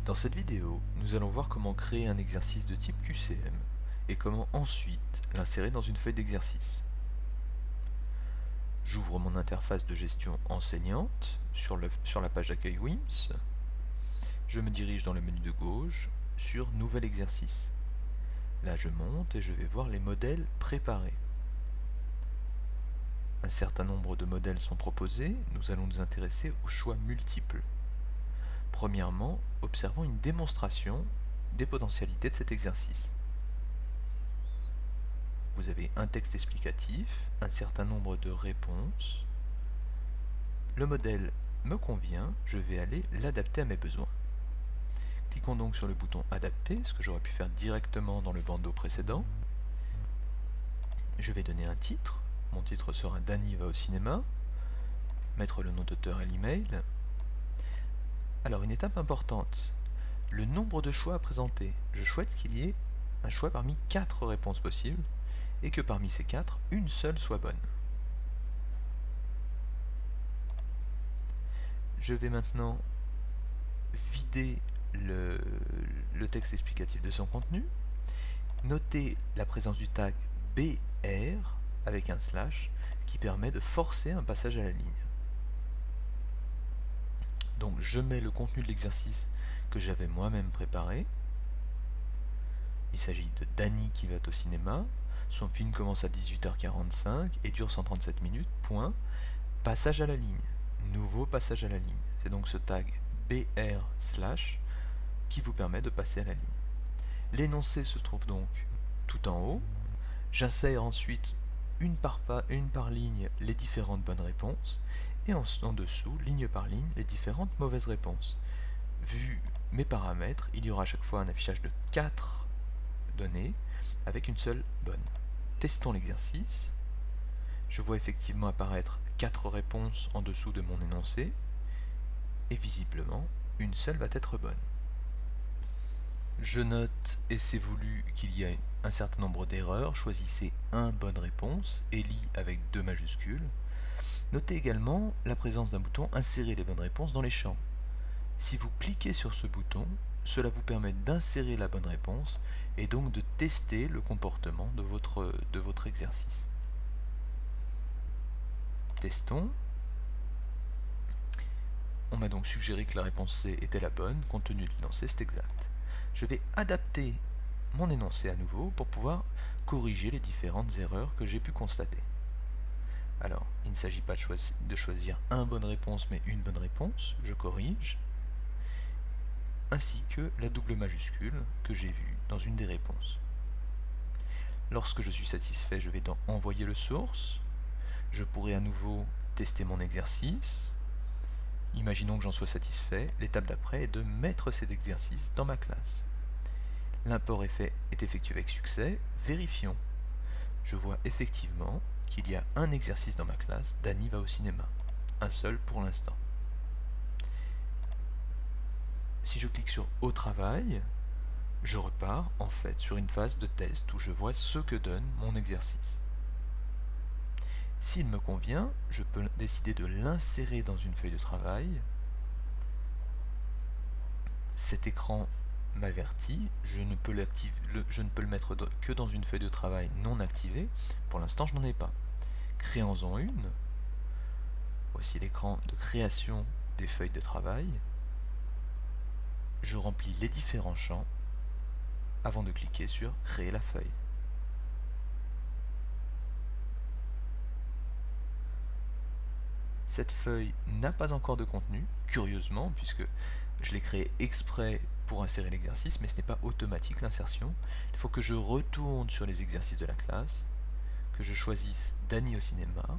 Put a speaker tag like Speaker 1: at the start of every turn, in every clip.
Speaker 1: Dans cette vidéo, nous allons voir comment créer un exercice de type QCM et comment ensuite l'insérer dans une feuille d'exercice. J'ouvre mon interface de gestion enseignante sur la page d'accueil WIMS. Je me dirige dans le menu de gauche sur Nouvel exercice. Là, je monte et je vais voir les modèles préparés. Un certain nombre de modèles sont proposés. Nous allons nous intéresser aux choix multiples. Premièrement, observons une démonstration des potentialités de cet exercice. Vous avez un texte explicatif, un certain nombre de réponses. Le modèle me convient, je vais aller l'adapter à mes besoins. Cliquons donc sur le bouton Adapter, ce que j'aurais pu faire directement dans le bandeau précédent. Je vais donner un titre. Mon titre sera Dany va au cinéma. Mettre le nom d'auteur et l'email. Alors, une étape importante, le nombre de choix à présenter. Je souhaite qu'il y ait un choix parmi 4 réponses possibles et que parmi ces 4, une seule soit bonne. Je vais maintenant vider le texte explicatif de son contenu, noter la présence du tag BR avec un slash qui permet de forcer un passage à la ligne. Donc je mets le contenu de l'exercice que j'avais moi-même préparé. Il s'agit de Dany qui va au cinéma. Son film commence à 18h45 et dure 137 minutes. Point. Passage à la ligne. Nouveau passage à la ligne. C'est donc ce tag BR slash qui vous permet de passer à la ligne. L'énoncé se trouve donc tout en haut. J'insère ensuite une par ligne les différentes bonnes réponses et en dessous, ligne par ligne, les différentes mauvaises réponses. Vu mes paramètres, il y aura à chaque fois un affichage de 4 données avec une seule bonne. Testons l'exercice. Je vois effectivement apparaître 4 réponses en dessous de mon énoncé et visiblement, une seule va être bonne. Je note, et c'est voulu, qu'il y a un certain nombre d'erreurs. Choisissez un bonne réponse, ELI avec 2 majuscules. Notez également la présence d'un bouton Insérer les bonnes réponses dans les champs. Si vous cliquez sur ce bouton, cela vous permet d'insérer la bonne réponse et donc de tester le comportement de votre exercice. Testons. On m'a donc suggéré que la réponse C était la bonne, compte tenu de l'énoncé, c'est exact. Je vais adapter mon énoncé à nouveau pour pouvoir corriger les différentes erreurs que j'ai pu constater. Alors, il ne s'agit pas de choisir une bonne réponse, mais une bonne réponse, je corrige, ainsi que la double majuscule que j'ai vue dans une des réponses. Lorsque je suis satisfait, je vais dans Envoyer le source. Je pourrai à nouveau tester mon exercice. Imaginons que j'en sois satisfait. L'étape d'après est de mettre cet exercice dans ma classe. L'import est effectué avec succès. Vérifions. Je vois effectivement qu'il y a un exercice dans ma classe, Dany va au cinéma. Un seul pour l'instant. Si je clique sur Au travail, je repars en fait sur une phase de test où je vois ce que donne mon exercice. S'il me convient, je peux décider de l'insérer dans une feuille de travail. Cet écran m'avertit, je ne peux le mettre que dans une feuille de travail non activée. Pour l'instant, je n'en ai pas. Créons-en une. Voici l'écran de création des feuilles de travail. Je remplis les différents champs avant de cliquer sur Créer la feuille. Cette feuille n'a pas encore de contenu, curieusement, puisque je l'ai créée exprès pour insérer l'exercice, mais ce n'est pas automatique l'insertion. Il faut que je retourne sur les exercices de la classe, que je choisisse Dany au cinéma,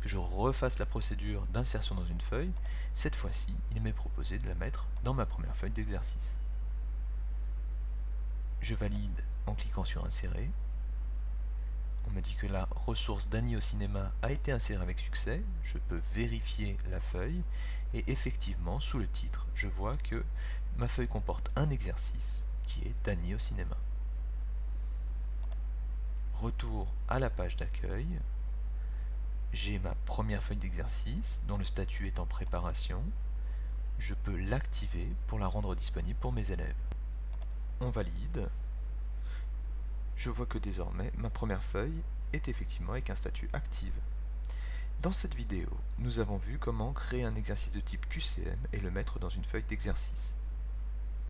Speaker 1: que je refasse la procédure d'insertion dans une feuille. Cette fois-ci, il m'est proposé de la mettre dans ma première feuille d'exercice. Je valide en cliquant sur Insérer. On me dit que la ressource Dany au cinéma a été insérée avec succès. Je peux vérifier la feuille et effectivement, sous le titre, je vois que ma feuille comporte un exercice qui est Dany au cinéma. Retour à la page d'accueil. J'ai ma première feuille d'exercice dont le statut est en préparation. je peux l'activer pour la rendre disponible pour mes élèves. On valide. Je vois que désormais ma première feuille est effectivement avec un statut active. Dans cette vidéo, nous avons vu comment créer un exercice de type QCM et le mettre dans une feuille d'exercice.